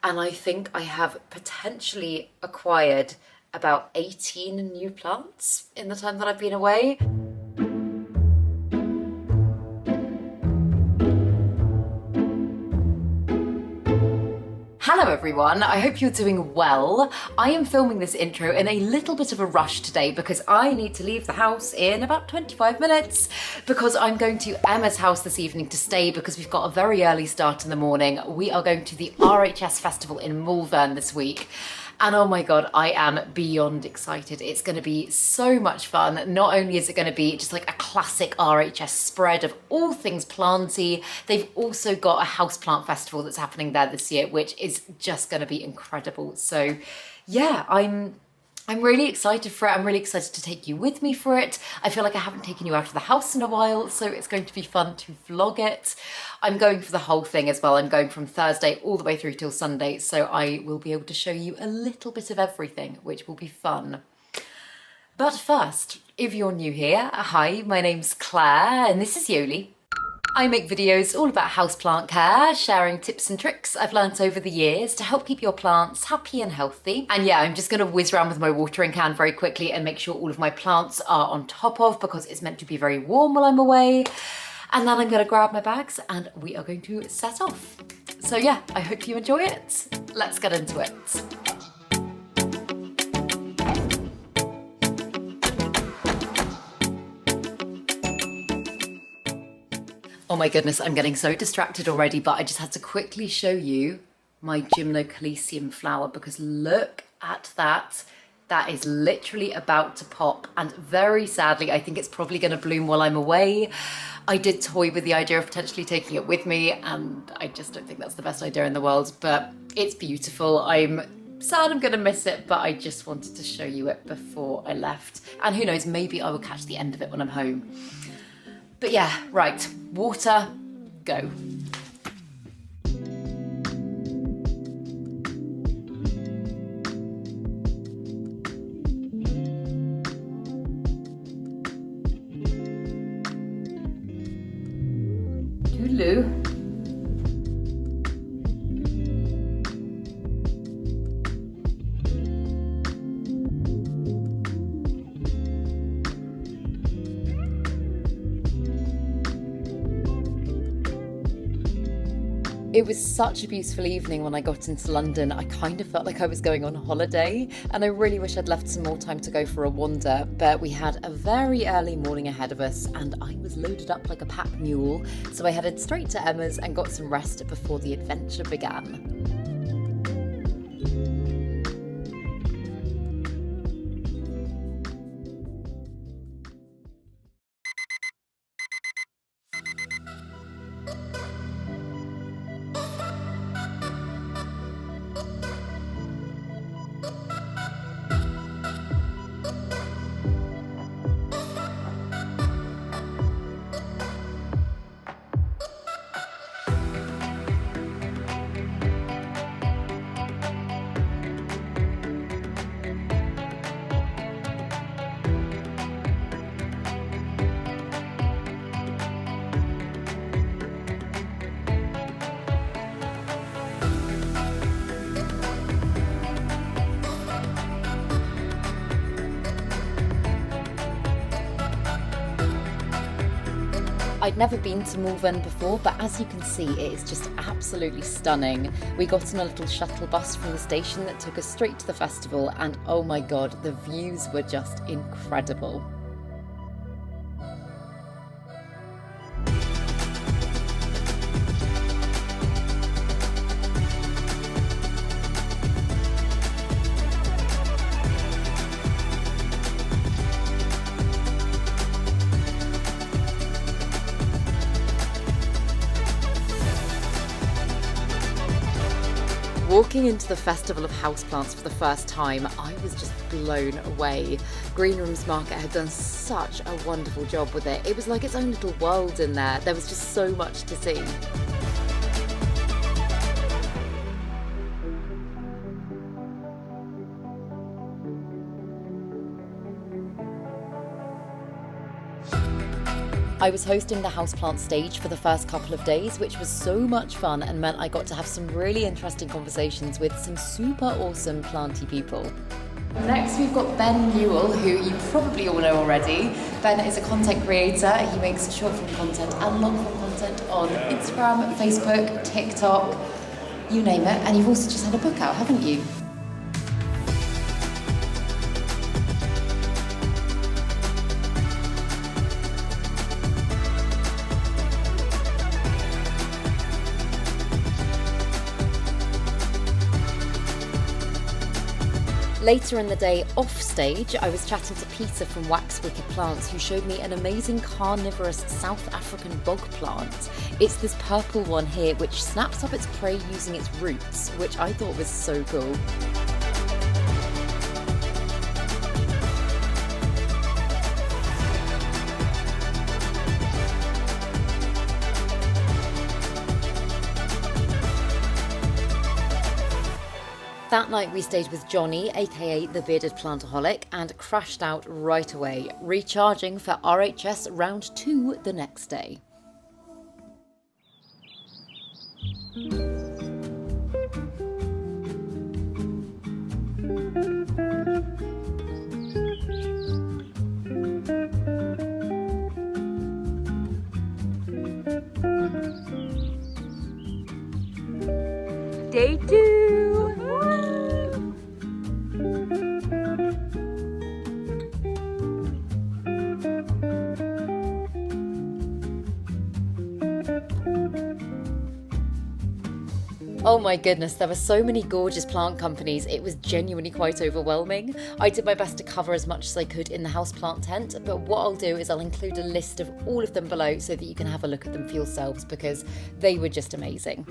and I think I have potentially acquired about 18 new plants in the time that I've been away. Hello everyone, I hope you're doing well. I am filming this intro in a little bit of a rush today because I need to leave the house in about 25 minutes because I'm going to Emma's house this evening to stay because we've got a very early start in the morning. We are going to the RHS Festival in Malvern this week. And oh my God, I am beyond excited. It's gonna be so much fun. Not only is it gonna be just like a classic RHS spread of all things planty, they've also got a houseplant festival that's happening there this year, which is just gonna be incredible. So yeah, I'm really excited for it. I'm really excited to take you with me for it. I feel like I haven't taken you out of the house in a while, so it's going to be fun to vlog it. I'm going for the whole thing as well. I'm going from Thursday all the way through till Sunday, so I will be able to show you a little bit of everything, which will be fun. But first, if you're new here, hi, my name's Claire, and this is Yoli. I make videos all about houseplant care, sharing tips and tricks I've learnt over the years to help keep your plants happy and healthy. And yeah, I'm just gonna whiz around with my watering can very quickly and make sure all of my plants are on top of because it's meant to be very warm while I'm away. And then I'm gonna grab my bags and we are going to set off. So yeah, I hope you enjoy it. Let's get into it. Oh my goodness, I'm getting so distracted already, but I just had to quickly show you my Gymnocalycium flower because look at that. That is literally about to pop, and very sadly, I think it's probably gonna bloom while I'm away. I did toy with the idea of potentially taking it with me, and I just don't think that's the best idea in the world, but it's beautiful. I'm sad I'm gonna miss it, but I just wanted to show you it before I left. And who knows, maybe I will catch the end of it when I'm home. But yeah, right, water, go. Toodaloo. It was such a beautiful evening when I got into London. I kind of felt like I was going on holiday, and I really wish I'd left some more time to go for a wander, but we had a very early morning ahead of us and I was loaded up like a pack mule, so I headed straight to Emma's and got some rest before the adventure began. I'd never been to Malvern before, but as you can see, it is just absolutely stunning. We got on a little shuttle bus from the station that took us straight to the festival, and oh my God, the views were just incredible. Walking into the Festival of Houseplants for the first time, I was just blown away. Greenrooms Market had done such a wonderful job with it. It was like its own little world in there. There was just so much to see. I was hosting the houseplant stage for the first couple of days, which was so much fun and meant I got to have some really interesting conversations with some super awesome planty people. Next we've got Ben Newell, who you probably all know already. Ben is a content creator. He makes short form content and long form content on Instagram, Facebook, TikTok, you name it. And you've also just had a book out, haven't you? Later in the day, off stage, I was chatting to Peter from Wax Wicked Plants, who showed me an amazing carnivorous South African bog plant. It's this purple one here, which snaps up its prey using its roots, which I thought was so cool. That night we stayed with Johnny, aka the Bearded Plantaholic, and crashed out right away, recharging for RHS round 2 the next day. Day 2! Oh my goodness, there were so many gorgeous plant companies, it was genuinely quite overwhelming. I did my best to cover as much as I could in the houseplant tent, but what I'll do is I'll include a list of all of them below so that you can have a look at them for yourselves because they were just amazing.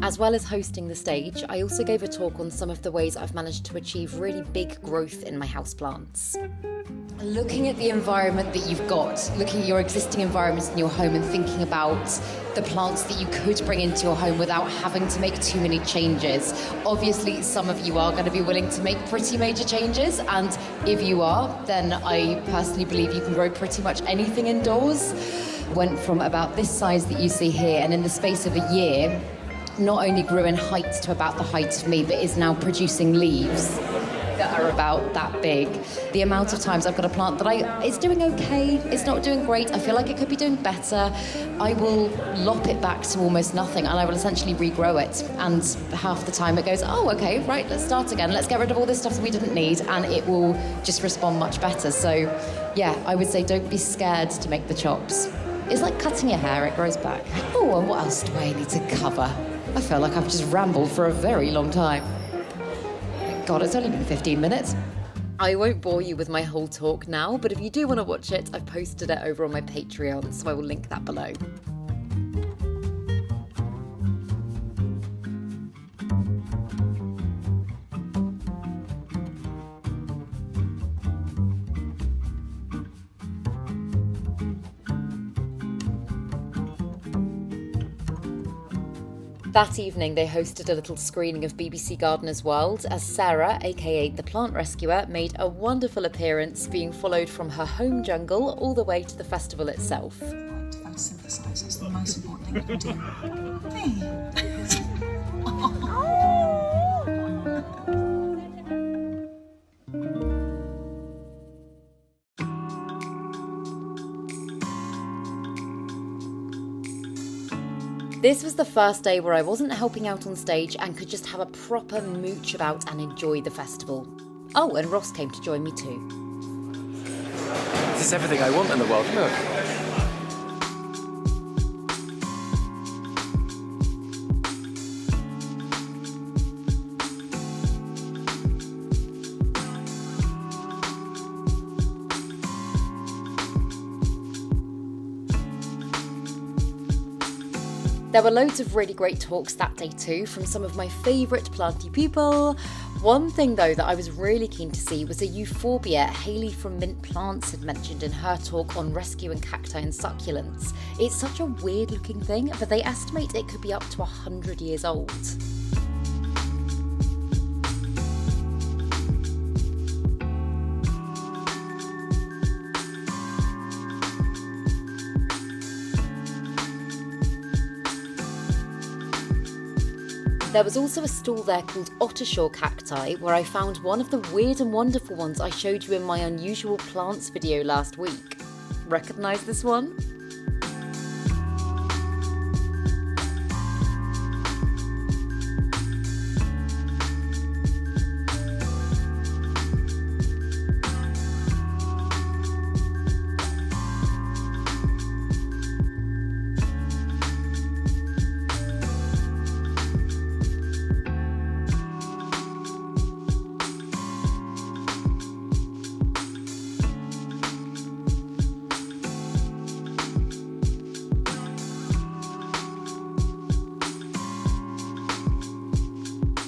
As well as hosting the stage, I also gave a talk on some of the ways I've managed to achieve really big growth in my houseplants. Looking at the environment that you've got, looking at your existing environments in your home and thinking about the plants that you could bring into your home without having to make too many changes. Obviously, some of you are going to be willing to make pretty major changes, and if you are, then I personally believe you can grow pretty much anything indoors. Went from about this size that you see here, and in the space of a year, not only grew in height to about the height of me, but is now producing leaves that are about that big. The amount of times I've got a plant that it's doing okay, it's not doing great, I feel like it could be doing better, I will lop it back to almost nothing and I will essentially regrow it. And half the time it goes, oh, okay, right, let's start again, let's get rid of all this stuff that we didn't need, and it will just respond much better. So yeah, I would say don't be scared to make the chops. It's like cutting your hair, it grows back. Oh, and what else do I need to cover? I feel like I've just rambled for a very long time. Thank God, it's only been 15 minutes. I won't bore you with my whole talk now, but if you do want to watch it, I've posted it over on my Patreon, so I will link that below. That evening, they hosted a little screening of BBC Gardener's World as Sarah, aka the Plant Rescuer, made a wonderful appearance, being followed from her home jungle all the way to the festival itself. Photosynthesize is the most important thing you can do. This was the first day where I wasn't helping out on stage and could just have a proper mooch about and enjoy the festival. Oh, and Ross came to join me too. This is everything I want in the world, look. There were loads of really great talks that day too from some of my favourite planty people. One thing though that I was really keen to see was a euphorbia Hayley from Mint Plants had mentioned in her talk on rescuing cacti and succulents. It's such a weird looking thing, but they estimate it could be up to 100 years old. There was also a stall there called Ottershaw Cacti, where I found one of the weird and wonderful ones I showed you in my unusual plants video last week. Recognise this one?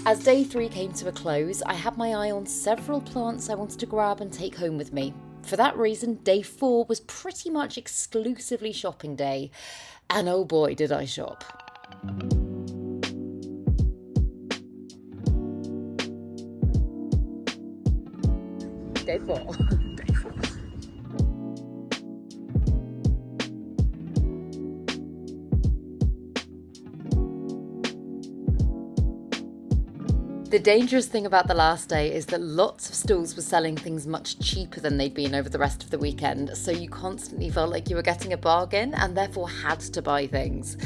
As day 3 came to a close, I had my eye on several plants I wanted to grab and take home with me. For that reason, day 4 was pretty much exclusively shopping day. And oh boy, did I shop. Day 4. Day 4. The dangerous thing about the last day is that lots of stalls were selling things much cheaper than they'd been over the rest of the weekend, so you constantly felt like you were getting a bargain and therefore had to buy things.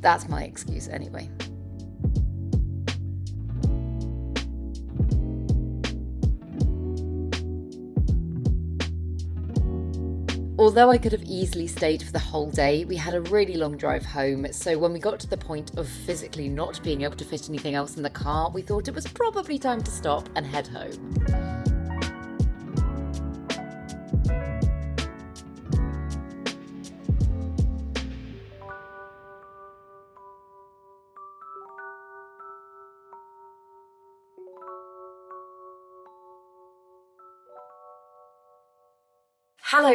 That's my excuse anyway. Although I could have easily stayed for the whole day, we had a really long drive home, so when we got to the point of physically not being able to fit anything else in the car, we thought it was probably time to stop and head home.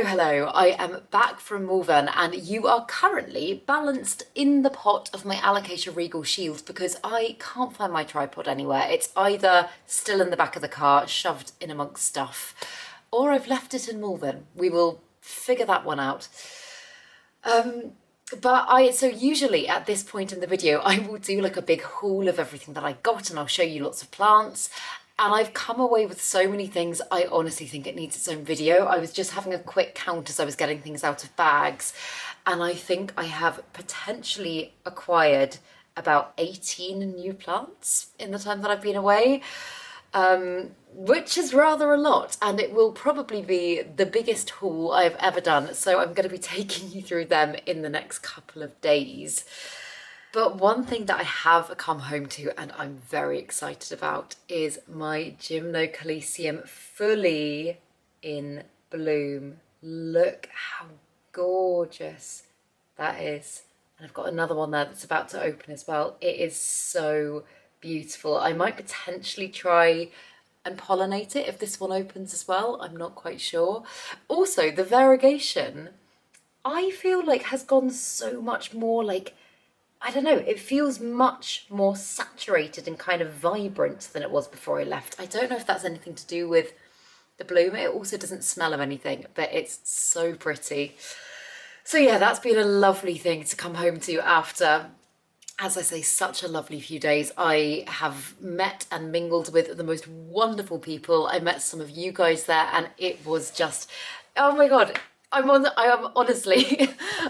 Hello, I am back from Malvern and you are currently balanced in the pot of my Alocasia Regal shield because I can't find my tripod anywhere. It's either still in the back of the car, shoved in amongst stuff, or I've left it in Malvern. We will figure that one out. So usually at this point in the video, I will do like a big haul of everything that I got and I'll show you lots of plants. And I've come away with so many things, I honestly think it needs its own video. I was just having a quick count as I was getting things out of bags. And I think I have potentially acquired about 18 new plants in the time that I've been away, which is rather a lot. And it will probably be the biggest haul I've ever done. So I'm going to be taking you through them in the next couple of days. But one thing that I have come home to and I'm very excited about is my Gymnocalycium fully in bloom. Look how gorgeous that is. And I've got another one there that's about to open as well. It is so beautiful. I might potentially try and pollinate it if this one opens as well. I'm not quite sure. Also, the variegation, I feel like has gone so much more like, I don't know, it feels much more saturated and kind of vibrant than it was before I left. I don't know if that's anything to do with the bloom. It also doesn't smell of anything, but it's so pretty. So yeah, that's been a lovely thing to come home to after, as I say, such a lovely few days. I have met and mingled with the most wonderful people. I met some of you guys there and it was just, oh my God. I am honestly,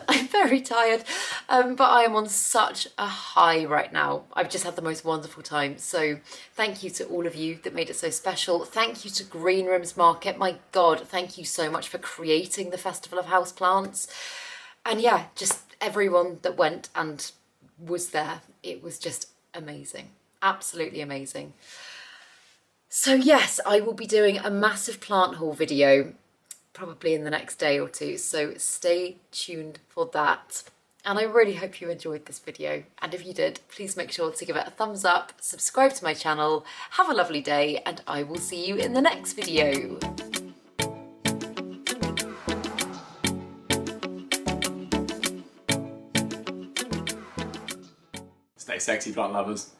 I'm very tired, but I am on such a high right now. I've just had the most wonderful time. So thank you to all of you that made it so special. Thank you to Greenrooms Market. My God, thank you so much for creating the Festival of Houseplants. And yeah, just everyone that went and was there. It was just amazing. Absolutely amazing. So yes, I will be doing a massive plant haul video probably in the next day or two, so stay tuned for that. And I really hope you enjoyed this video. And if you did, please make sure to give it a thumbs up, subscribe to my channel, have a lovely day, and I will see you in the next video. Stay sexy, plant lovers.